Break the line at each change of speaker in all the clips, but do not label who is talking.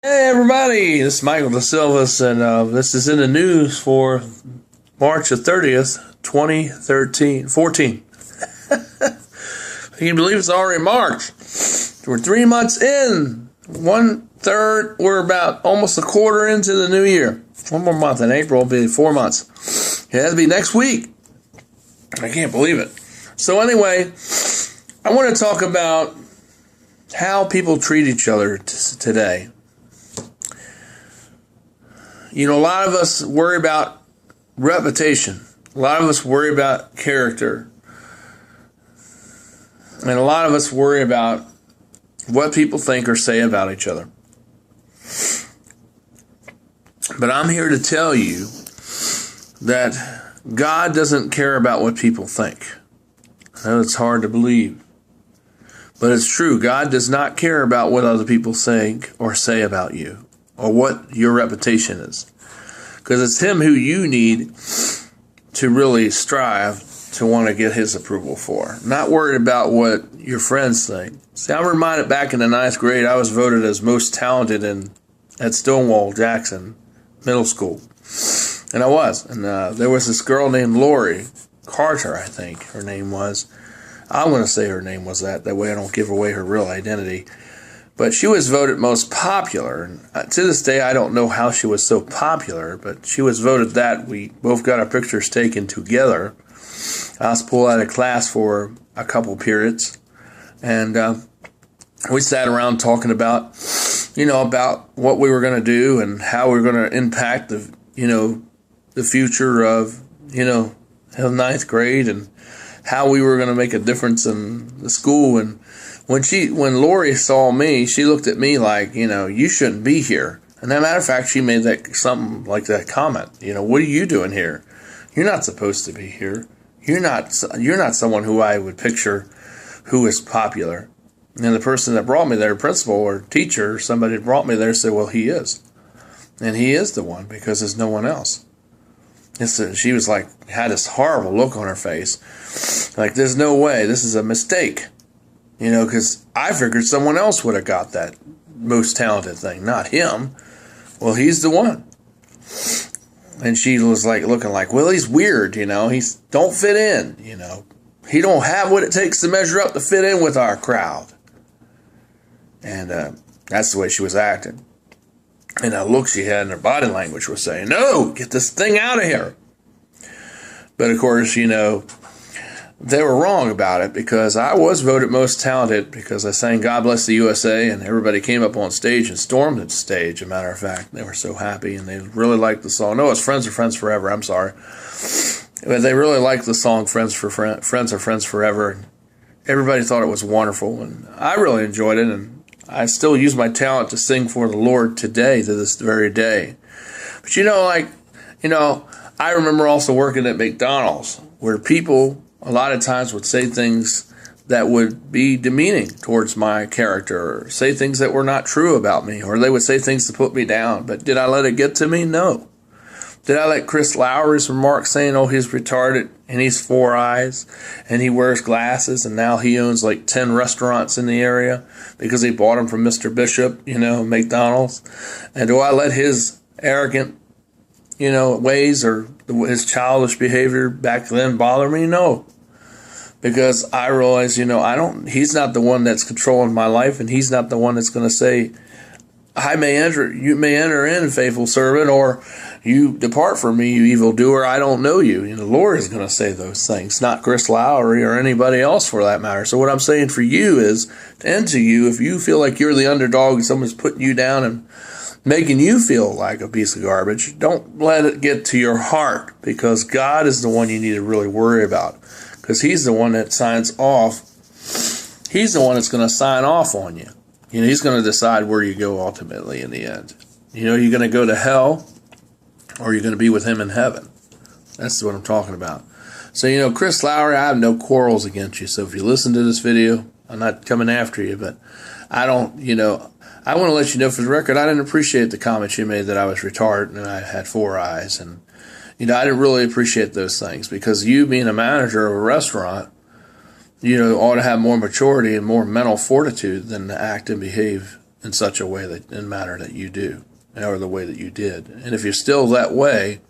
Hey everybody, this is Michael De Silvas, and this is in the news for March the 30th, 14. Can you believe it's already March? We're 3 months in, 1/3, we're about almost a quarter into the new year. One more month in April will be 4 months. It has to be next week. I can't believe it. So anyway, I want to talk about how people treat each other today. You know, a lot of us worry about reputation. A lot of us worry about character. And a lot of us worry about what people think or say about each other. But I'm here to tell you that God doesn't care about what people think. I know it's hard to believe, but it's true. God does not care about what other people think or say about you, or what your reputation is. Because it's Him who you need to really strive to want to get His approval for. Not worried about what your friends think. See, I'm reminded back in the 9th grade, I was voted as most talented at Stonewall Jackson Middle School. And I was. And there was this girl named Lori Carter, I think her name was. I'm going to say her name was that. That way I don't give away her real identity. But she was voted most popular. And to this day, I don't know how she was so popular, but she was voted that. We both got our pictures taken together. I was pulled out of class for a couple periods. And we sat around talking about, about what we were going to do and how we were going to impact the future of, the 9th grade, and how we were going to make a difference in the school. And when Lori saw me, she looked at me like, you shouldn't be here. And as a matter of fact, she made something like that comment. What are you doing here? You're not supposed to be here. You're not someone who I would picture who is popular. And the person that brought me there, principal or teacher, or somebody that brought me there, said, well, he is. And he is the one, because there's no one else. She was like, had this horrible look on her face. Like, there's no way, this is a mistake. Because I figured someone else would have got that most talented thing, not him. Well, he's the one. And she was like looking like, well, he's weird, he's don't fit in, he don't have what it takes to measure up to fit in with our crowd. And that's the way she was acting. And the look she had in her body language was saying, no, get this thing out of here. But of course, they were wrong about it, because I was voted most talented because I sang God Bless the USA, and everybody came up on stage and stormed the stage. As a matter of fact, they were so happy, and they really liked the song. No, it's Friends Are Friends Forever. I'm sorry. But they really liked the song Friends Are Friends Forever. And everybody thought it was wonderful, and I really enjoyed it, and I still use my talent to sing for the Lord today, to this very day. But I remember also working at McDonald's, where people a lot of times would say things that would be demeaning towards my character, or say things that were not true about me, or they would say things to put me down. But did I let it get to me? No. Did I let Chris Lowry's remark saying, oh, he's retarded, and he's 4 eyes, and he wears glasses, and now he owns like 10 restaurants in the area because he bought them from Mr. Bishop, McDonald's? And do I let his arrogant, ways or his childish behavior back then bother me? No. Because I realize, he's not the one that's controlling my life, and he's not the one that's going to say, you may enter in, faithful servant, or you depart from me, you evildoer, I don't know you. The Lord is going to say those things, not Chris Lowry or anybody else for that matter. So what I'm saying for you is, and to you, if you feel like you're the underdog and someone's putting you down and making you feel like a piece of garbage, don't let it get to your heart, because God is the one you need to really worry about, because He's the one that signs off. He's the one that's going to sign off on you. He's going to decide where you go ultimately in the end. You're going to go to hell, or you're going to be with Him in heaven. That's what I'm talking about. So, Chris Lowry, I have no quarrels against you. So if you listen to this video, I'm not coming after you, but I don't, I want to let you know for the record, I didn't appreciate the comments you made that I was retarded and I had 4 eyes. And, I didn't really appreciate those things, because you being a manager of a restaurant, ought to have more maturity and more mental fortitude than to act and behave in such a way that in manner that you do, or the way that you did. And if you're still that way,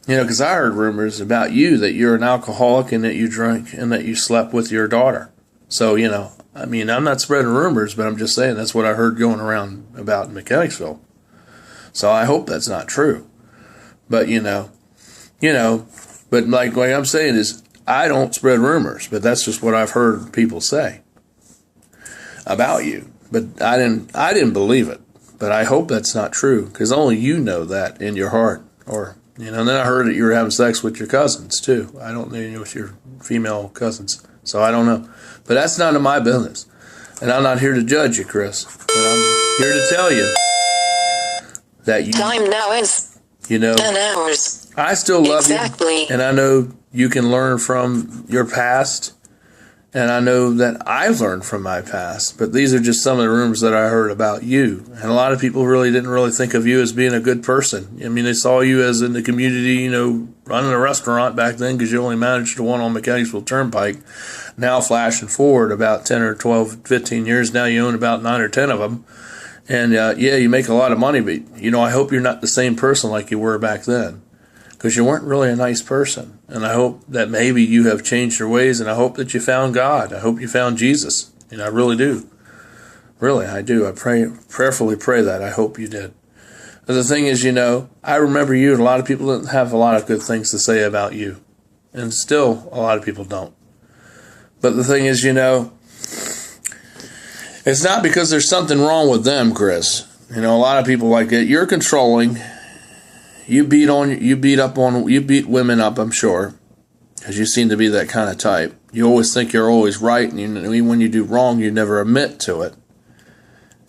because I heard rumors about you that you're an alcoholic and that you drink and that you slept with your daughter. So, I'm not spreading rumors, but I'm just saying that's what I heard going around about in Mechanicsville. So I hope that's not true. But, but like what I'm saying is I don't spread rumors, but that's just what I've heard people say about you. But I didn't believe it. But I hope that's not true, because only you know that in your heart. Or, and then I heard that you were having sex with your cousins, too. I don't know with your female cousins, so I don't know. But that's none of my business. And I'm not here to judge you, Chris. But I'm here to tell you that
time now is 10 hours.
I still love
exactly.
you. And I know you can learn from your past. And I know that I've learned from my past, but these are just some of the rumors that I heard about you. And a lot of people didn't really think of you as being a good person. I mean, they saw you as in the community, running a restaurant back then because you only managed the one on Mechanicsville Turnpike. Now flashing forward about 10 or 12, 15 years, now you own about 9 or 10 of them. And you make a lot of money, but, I hope you're not the same person like you were back then, because you weren't really a nice person. And I hope that maybe you have changed your ways, and I hope that you found God. I hope you found Jesus. I really do. Really, I do. I prayerfully pray that. I hope you did. But the thing is, I remember you, and a lot of people didn't have a lot of good things to say about you. And still, a lot of people don't. But the thing is, it's not because there's something wrong with them, Chris. A lot of people like it. You're controlling. You beat women up, I'm sure, because you seem to be that kind of type. You always think you're always right, and even when you do wrong, you never admit to it.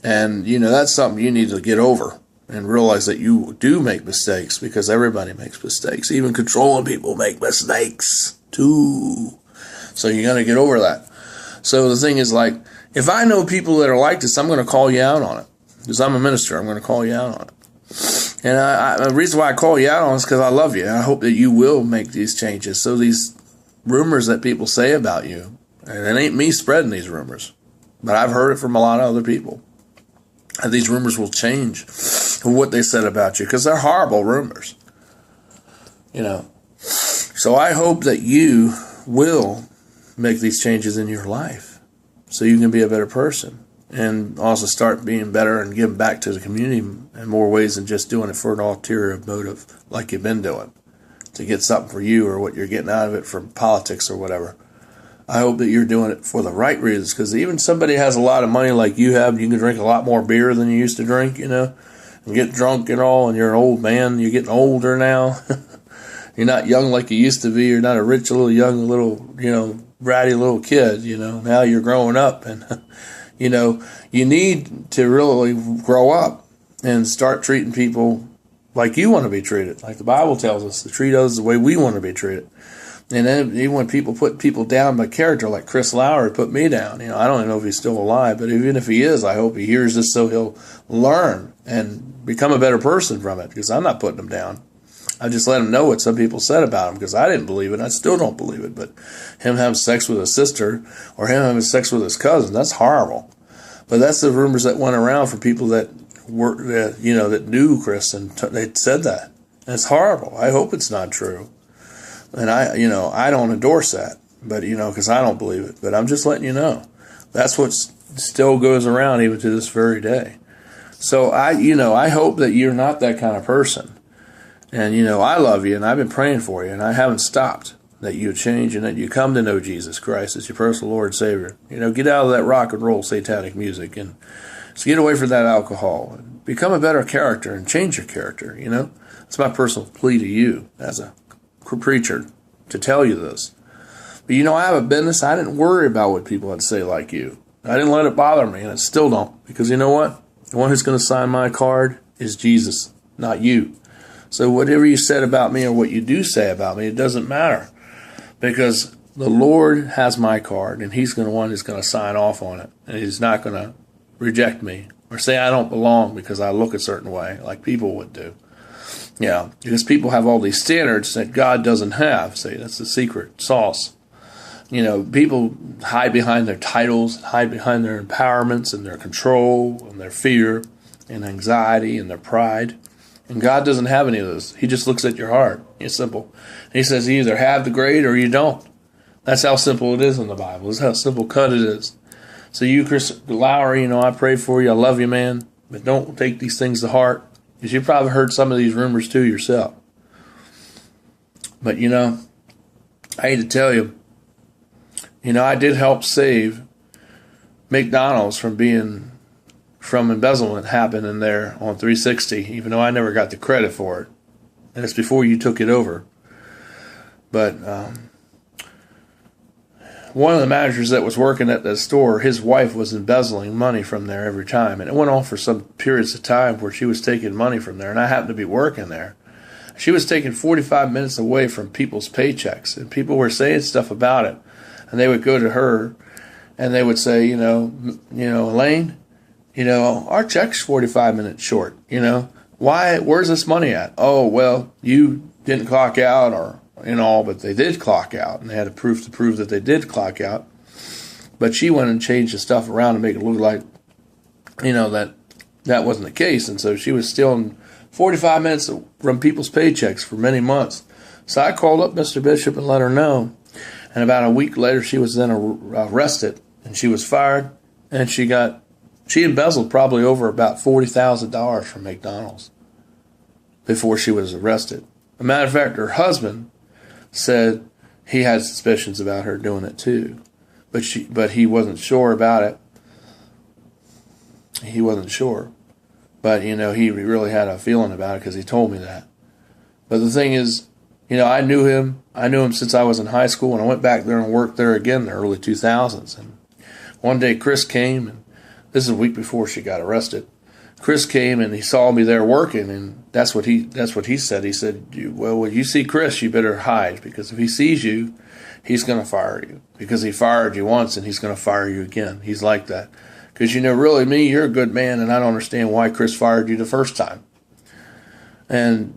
And, that's something you need to get over and realize that you do make mistakes, because everybody makes mistakes. Even controlling people make mistakes, too. So you got to get over that. So the thing is, if I know people that are like this, I'm going to call you out on it. Because I'm a minister, I'm going to call you out on it. And the reason why I call you out on it is because I love you. And I hope that you will make these changes. So these rumors that people say about you, and it ain't me spreading these rumors, but I've heard it from a lot of other people, and these rumors will change what they said about you, because they're horrible rumors. So I hope that you will make these changes in your life so you can be a better person. And also start being better and giving back to the community in more ways than just doing it for an ulterior motive like you've been doing, to get something for you or what you're getting out of it from politics or whatever. I hope that you're doing it for the right reasons, because even somebody has a lot of money like you have, you can drink a lot more beer than you used to drink, and get drunk and all, and you're an old man. You're getting older now. You're not young like you used to be. You're not a rich little, ratty little kid, Now you're growing up, and you need to really grow up and start treating people like you want to be treated, like the Bible tells us to treat others the way we want to be treated. And then even when people put people down by character, like Chris Lowry put me down, I don't even know if he's still alive, but even if he is, I hope he hears this so he'll learn and become a better person from it, because I'm not putting him down. I just let him know what some people said about him, because I didn't believe it. I still don't believe it. But him having sex with his sister or him having sex with his cousin, that's horrible. But that's the rumors that went around for people that that knew Chris, and they said that. And it's horrible. I hope it's not true. And I don't endorse that, but because I don't believe it. But I'm just letting you know. That's what still goes around even to this very day. So I hope that you're not that kind of person. And, I love you, and I've been praying for you, and I haven't stopped, that you change and that you come to know Jesus Christ as your personal Lord and Savior. Get out of that rock and roll satanic music, and just get away from that alcohol, and become a better character and change your character, It's my personal plea to you as a preacher to tell you this. But, I have a business. I didn't worry about what people had to say like you. I didn't let it bother me, and I still don't, because you know what? The one who's going to sign my card is Jesus, not you. So whatever you said about me or what you do say about me, it doesn't matter, because the Lord has my card, and he's the one who's going to sign off on it, and he's not going to reject me or say I don't belong because I look a certain way like people would do. Because people have all these standards that God doesn't have. See, that's the secret sauce. People hide behind their titles, hide behind their empowerments and their control and their fear and anxiety and their pride. And God doesn't have any of those. He just looks at your heart. It's simple. He says you either have the grade or you don't. That's how simple it is in the Bible. This is how simple cut it is. So you, Chris Lowry, I pray for you. I love you, man. But don't take these things to heart, because you probably heard some of these rumors too yourself. But, I hate to tell you, I did help save McDonald's from embezzlement happening there on 360, even though I never got the credit for it. And it's before you took it over. But one of the managers that was working at the store, his wife was embezzling money from there every time. And it went on for some periods of time where she was taking money from there. And I happened to be working there. She was taking 45 minutes away from people's paychecks. And people were saying stuff about it. And they would go to her and they would say, Elaine, our check's 45 minutes short. Where's this money at? Oh, well, you didn't clock out but they did clock out, and they had a proof to prove that they did clock out. But she went and changed the stuff around to make it look like, that wasn't the case. And so she was stealing 45 minutes from people's paychecks for many months. So I called up Mr. Bishop and let her know. And about a week later, she was then arrested, and she was fired, and she embezzled probably over about $40,000 from McDonald's before she was arrested. As a matter of fact, her husband said he had suspicions about her doing it too, but he wasn't sure about it. He wasn't sure, but he really had a feeling about it because he told me that. But the thing is, I knew him since I was in high school, and I went back there and worked there again in the early 2000s. And one day Chris came, and this is a week before she got arrested. Chris came and he saw me there working, and that's what he said. He said, well, when you see Chris, you better hide, because if he sees you, he's going to fire you, because he fired you once and he's going to fire you again. He's like that. Because, really, you're a good man, and I don't understand why Chris fired you the first time. And,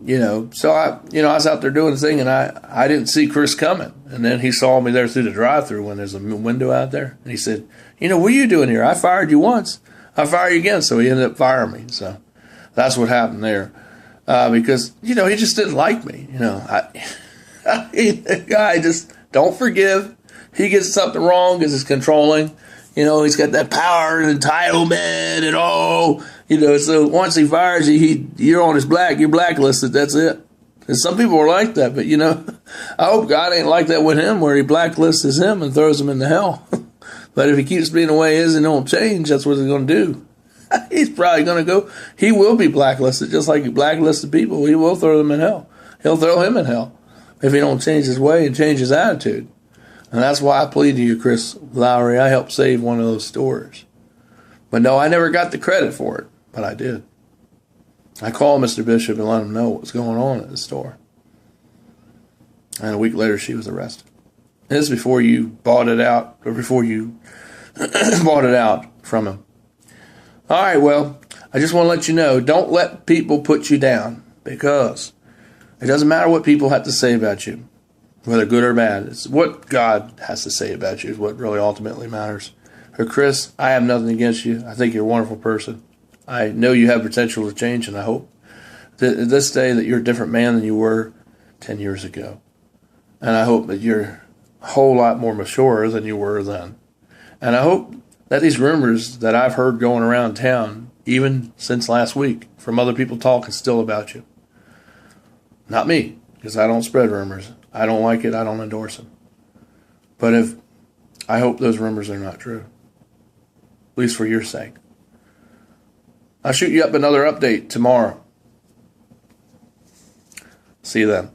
so I was out there doing the thing, and I didn't see Chris coming. And then he saw me there through the drive-thru when there's a window out there. And he said, what are you doing here? I fired you once. I fire you again. So he ended up firing me. So that's what happened there. Because, he just didn't like me. I just don't forgive. He gets something wrong because he's controlling. He's got that power and entitlement and all. So once he fires you, you're blacklisted. That's it. And some people are like that, but I hope God ain't like that with him, where he blacklists him and throws him into hell. But if he keeps being the way he is and don't change, that's what he's going to do. He's probably going to go. He will be blacklisted, just like he blacklisted people. He will throw them in hell. He'll throw him in hell if he don't change his way and change his attitude. And that's why I plead to you, Chris Lowry. I helped save one of those stores. But no, I never got the credit for it, but I did. I called Mr. Bishop and let him know what was going on at the store. And a week later, she was arrested. This is before you bought it out, or before you bought it out from him. All right, well, I just want to let you know, don't let people put you down, because it doesn't matter what people have to say about you, whether good or bad. It's what God has to say about you is what really ultimately matters. For Chris, I have nothing against you. I think you're a wonderful person. I know you have potential to change, and I hope that this day that you're a different man than you were 10 years ago. And I hope that you're a whole lot more mature than you were then. And I hope that these rumors that I've heard going around town, even since last week, from other people talking still about you. Not me, because I don't spread rumors. I don't like it. I don't endorse them. But I hope those rumors are not true, at least for your sake. I'll shoot you up another update tomorrow. See you then.